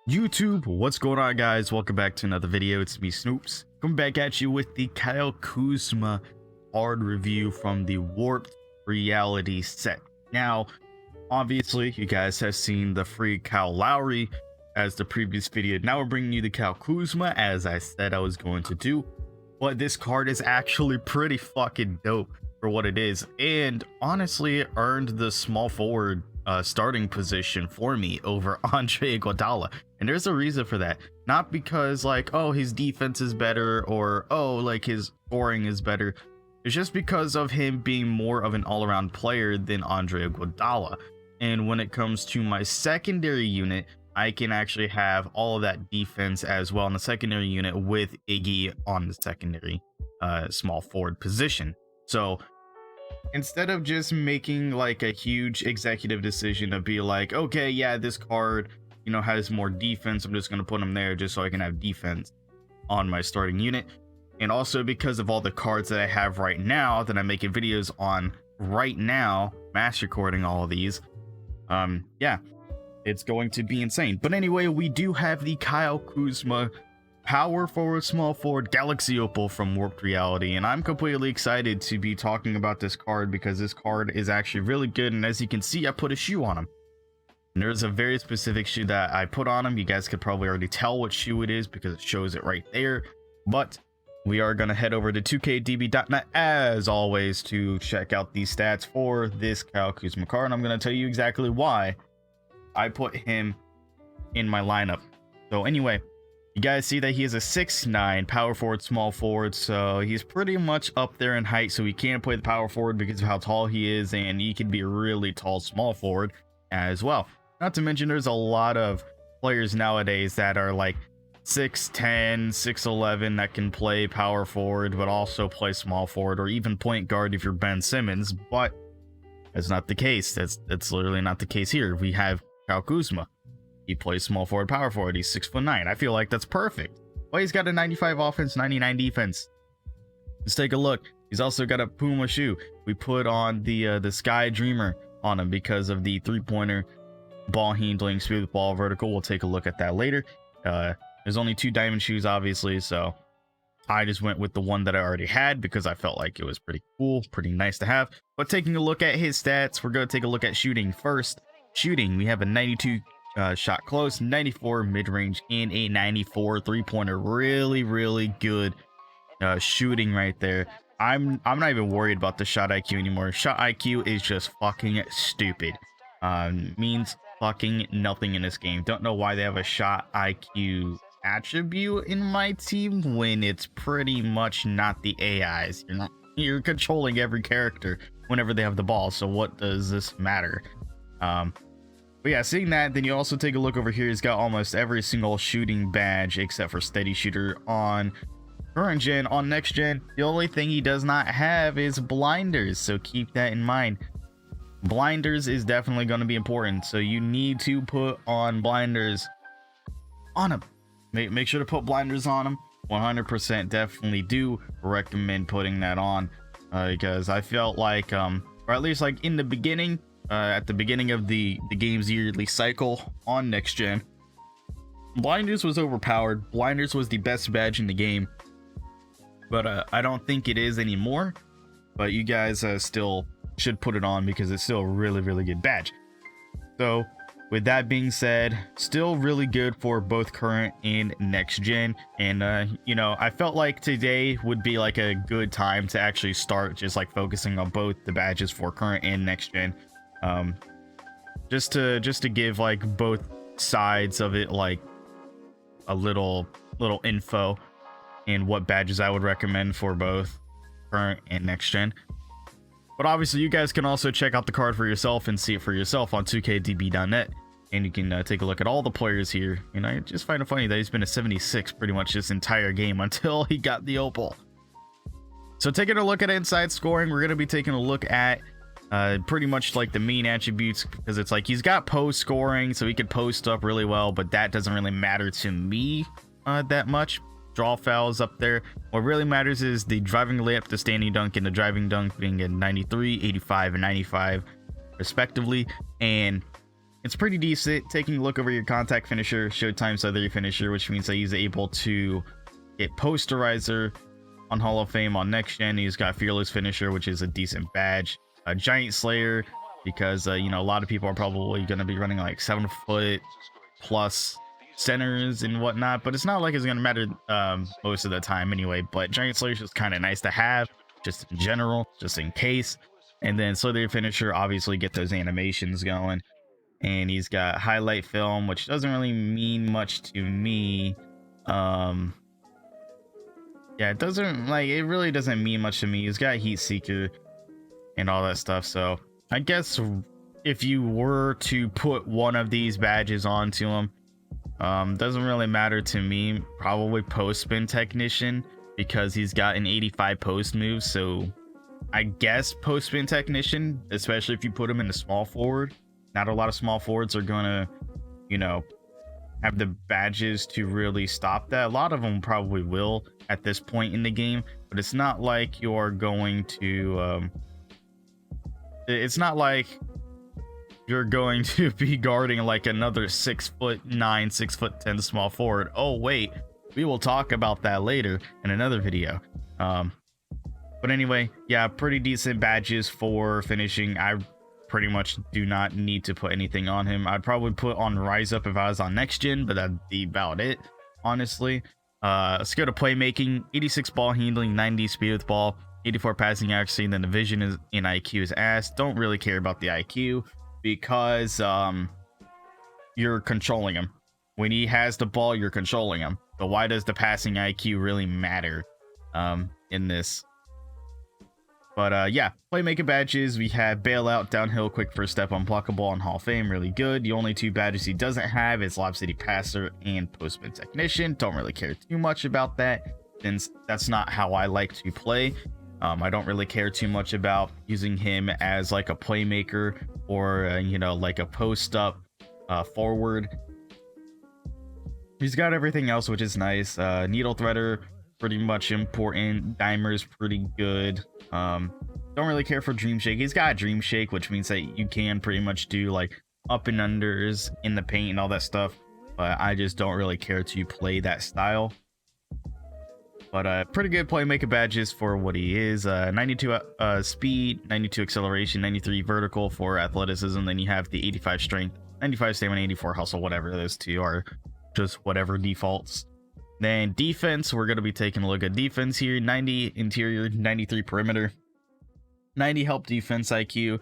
YouTube, what's going on, guys? Welcome back to another video. It's me, Snoops, coming back at you with the Kyle Kuzma card review from the Warped Reality set. Now, obviously, you guys have seen the free Kyle Lowry as the previous video. Now we're bringing you the Kyle Kuzma, as I said I was going to do. But this card is actually pretty fucking dope for what it is, and honestly, it earned the small forward starting position for me over Andre Iguodala. And there's a reason for that. Not because like, oh, his defense is better, or oh, like his scoring is better. It's just because of him being more of an all-around player than Andre Iguodala. And when it comes to my secondary unit, I can actually have all of that defense as well in the secondary unit with Iggy on the secondary small forward position. So instead of just making like a huge executive decision to be like, okay, yeah, this card, you know, has more defense, I'm just going to put him there just so I can have defense on my starting unit. And also because of all the cards that I have right now that I'm making videos on right now, mass recording all of these, yeah, it's going to be insane. But anyway, we do have the Kyle Kuzma power forward, small forward, Galaxy Opal from Warped Reality, and I'm completely excited to be talking about this card because this card is actually really good. And as you can see, I put a shoe on him. And there's a very specific shoe that I put on him. You guys could probably already tell what shoe it is because it shows it right there. But we are going to head over to 2kdb.net as always to check out these stats for this Kyle Kuzma card. And I'm going to tell you exactly why I put him in my lineup. So anyway, you guys see that he is a 6'9" power forward, small forward, so he's pretty much up there in height, so he can't play the power forward because of how tall he is, and he can be a really tall small forward as well. Not to mention there's a lot of players nowadays that are like 6'10", 6'11" that can play power forward but also play small forward, or even point guard if you're Ben Simmons, but that's not the case. That's literally not the case here. We have Kyle Kuzma. He plays small forward, power forward. He's 6'9". I feel like that's perfect. Well, he's got a 95 offense, 99 defense. Let's take a look. He's also got a Puma shoe. We put on the Sky Dreamer on him because of the three-pointer, ball handling, smooth ball, vertical. We'll take a look at that later. There's only 2 diamond shoes, obviously, so I just went with the one that I already had because I felt like it was pretty cool, pretty nice to have. But taking a look at his stats, we're going to take a look at shooting first. Shooting, we have a 92 shot close, 94 mid-range, and a 94 three-pointer. Really good shooting right there. I'm not even worried about the shot IQ anymore. Shot IQ is just fucking stupid. Means fucking nothing in this game. Don't know why they have a shot IQ attribute in my team when it's pretty much not the AIs. You're controlling every character whenever they have the ball, so what does this matter? But yeah, seeing that, then you also take a look over here. He's got almost every single shooting badge except for steady shooter on current gen. On next gen, the only thing he does not have is blinders, so keep that in mind. Blinders is definitely going to be important, so you need to put on blinders on him. Make sure to put blinders on him. 100% definitely do recommend putting that on because I felt like or at least like in the beginning, at the beginning of the game's yearly cycle on next gen, blinders was overpowered. Blinders was the best badge in the game, but I don't think it is anymore. But you guys still should put it on because it's still a really good badge. So with that being said, still really good for both current and next gen. And you know, I felt like today would be like a good time to actually start just like focusing on both the badges for current and next gen, just to give like both sides of it like a little info and what badges I would recommend for both current and next gen. But obviously you guys can also check out the card for yourself and see it for yourself on 2kdb.net, and you can take a look at all the players here. And I just find it funny that he's been a 76 pretty much this entire game until he got the opal. So taking a look at inside scoring, we're going to be taking a look at pretty much like the main attributes, because it's like he's got post scoring, so he could post up really well, but that doesn't really matter to me that much. Draw fouls up there. What really matters is the driving layup, the standing dunk, and the driving dunk being at 93, 85, and 95 respectively. And it's pretty decent. Taking a look over your contact finisher, Showtime Southern finisher, which means that he's able to get posterizer on Hall of Fame on next gen. He's got fearless finisher, which is a decent badge. A giant slayer, because you know, a lot of people are probably going to be running like 7-foot plus centers and whatnot, but it's not like it's going to matter most of the time anyway. But giant slayer is just kind of nice to have, just in general, just in case. And then Slither finisher, obviously get those animations going. And he's got highlight film, which doesn't really mean much to me. Yeah, it doesn't, like, it really doesn't mean much to me. He's got heat seeker and all that stuff. So I guess if you were to put one of these badges onto him, doesn't really matter to me. Probably post spin technician, because he's got an 85 post move. So I guess post spin technician, especially if you put him in the small forward. Not a lot of small forwards are gonna, you know, have the badges to really stop that. A lot of them probably will at this point in the game, but it's not like you're going to it's not like you're going to be guarding like another 6'9", 6'10" small forward. Oh wait, we will talk about that later in another video. But anyway, yeah, pretty decent badges for finishing. I pretty much do not need to put anything on him. I'd probably put on Rise Up if I was on next gen, but that'd be about it, honestly. Let's go to playmaking. 86 ball handling, 90 speed with ball, 84 passing accuracy, and then the vision is in IQ is ass. Don't really care about the IQ, because you're controlling him. When he has the ball, you're controlling him. But why does the passing IQ really matter in this? But yeah, playmaking badges, we have bailout, downhill, quick first step, unblockable on Hall of Fame, really good. The only two badges he doesn't have is Lob City passer and postman technician. Don't really care too much about that, since that's not how I like to play. I don't really care too much about using him as like a playmaker or you know, like a post up forward. He's got everything else, which is nice. Needle threader, pretty much important. Dimer's pretty good. Don't really care for dream shake. He's got dream shake, which means that you can pretty much do like up and unders in the paint and all that stuff, but I just don't really care to play that style. But pretty good playmaker badges for what he is. 92 speed, 92 acceleration, 93 vertical for athleticism. Then you have the 85 strength, 95 stamina, 84 hustle, whatever those two are, just whatever defaults. Then defense, we're going to be taking a look at defense here. 90 interior, 93 perimeter, 90 help defense IQ.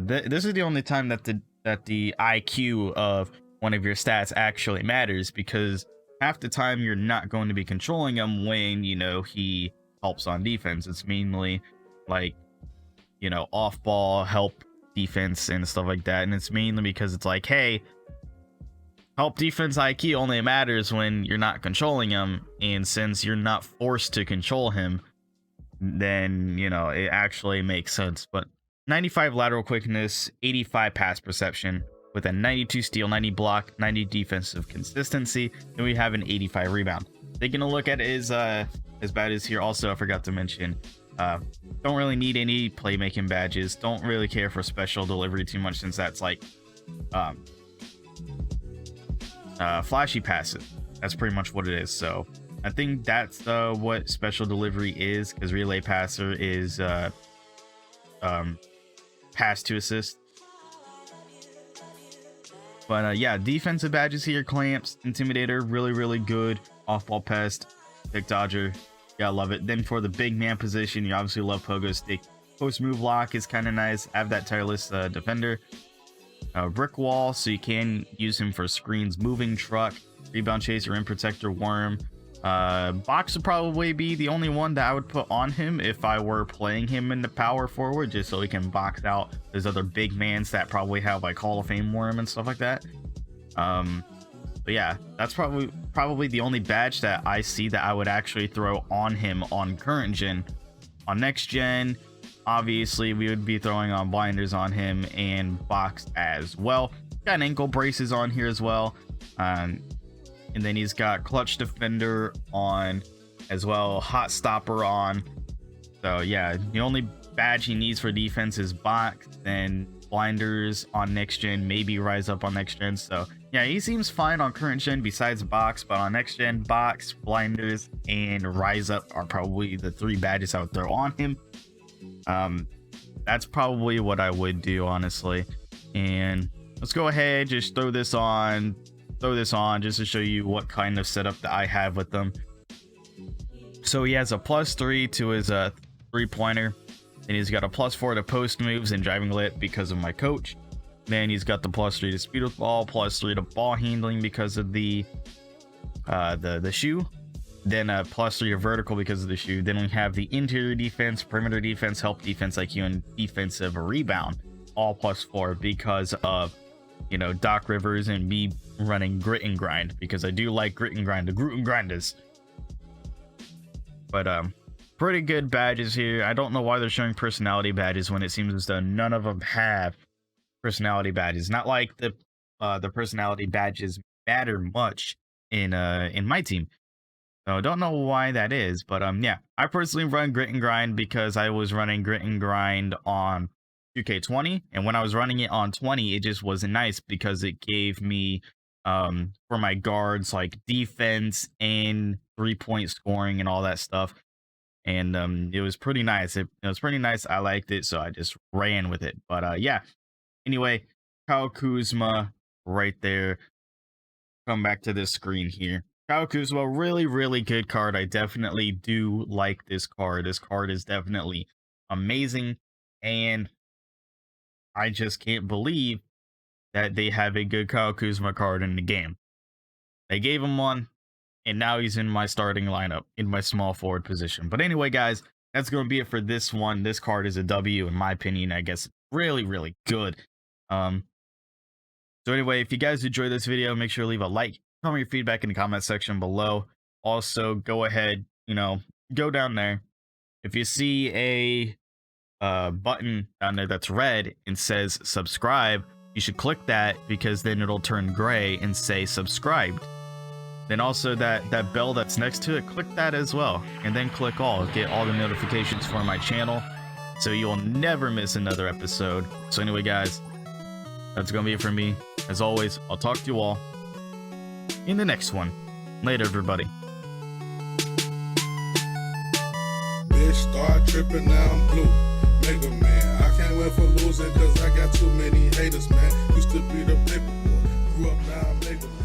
This is the only time that the IQ of one of your stats actually matters, because half the time you're not going to be controlling him when, you know, he helps on defense. It's mainly like, you know, off ball help defense and stuff like that. And it's mainly because it's like, hey, help defense IQ only matters when you're not controlling him, and since you're not forced to control him, then, you know, it actually makes sense. But 95 lateral quickness, 85 pass perception, with a 92 steal, 90 block, 90 defensive consistency, and we have an 85 rebound. Taking a look at his badges here, also I forgot to mention, don't really need any playmaking badges. Don't really care for special delivery too much, since that's like flashy passes. That's pretty much what it is. So I think that's what special delivery is, because relay passer is pass to assist. But yeah, defensive badges here: clamps, intimidator, really good. Off ball pest, pick dodger, yeah, love it. Then for the big man position, you obviously love pogo stick. Post move lock is kind of nice. Have that tireless defender. Brick wall, so you can use him for screens. Moving truck, rebound chaser, rim protector, worm. Box would probably be the only one that I would put on him if I were playing him in the power forward, just so he can box out those other big mans that probably have like Hall of Fame worm and stuff like that. But yeah, that's probably the only badge that I see that I would actually throw on him on current gen. On next gen, obviously we would be throwing on blinders on him and box as well. Got ankle braces on here as well. And then he's got clutch defender on as well, hot stopper on. So yeah, the only badge he needs for defense is box, then blinders on next gen, maybe rise up on next gen. So yeah, he seems fine on current gen besides box, but on next gen, box, blinders, and rise up are probably the 3 badges I would throw on him. That's probably what I would do, honestly. And let's go ahead, just throw this on just to show you what kind of setup that I have with them. So he has a +3 to his 3-pointer, and he's got a +4 to post moves and driving lit because of my coach. Then he's got the +3 to speed with ball, +3 to ball handling because of the shoe. Then a +3 to vertical because of the shoe. Then we have the interior defense, perimeter defense, help defense IQ, and defensive rebound, all +4 because of, you know, Doc Rivers and me running grit and grind, because I do like grit and grind, the grit and grinders. But pretty good badges here. I don't know why they're showing personality badges when it seems as though none of them have personality badges. Not like the personality badges matter much in my team. So I don't know why that is, but yeah, I personally run grit and grind because I was running grit and grind on 2K20, and when I was running it on 20, it just wasn't nice because it gave me for my guards like defense and 3-point scoring and all that stuff. And it was pretty nice. It was pretty nice. I liked it, so I just ran with it. But yeah, anyway, Kyle Kuzma right there. Come back to this screen here. Kyle Kuzma, really good card. I definitely do like this card. This card is definitely amazing, and I just can't believe that they have a good Kyle Kuzma card in the game. They gave him one, and now he's in my starting lineup in my small forward position. But anyway, guys, that's going to be it for this one. This card is a W, in my opinion. I guess really good. So anyway, if you guys enjoyed this video, make sure to leave a like. Tell me your feedback in the comment section below. Also, go ahead, you know, go down there. If you see a button down there that's red and says subscribe, you should click that, because then it'll turn gray and say subscribed. Then also that bell that's next to it, click that as well, and then click all. Get all the notifications for my channel so you'll never miss another episode. So anyway, guys, that's gonna be it for me. As always, I'll talk to you all in the next one. Later, everybody. Bitch, start tripping, now I'm blue. Mega man, I can't win for losing, cause I got too many haters, man. Used to be the paper boy, grew up now I'm mega man.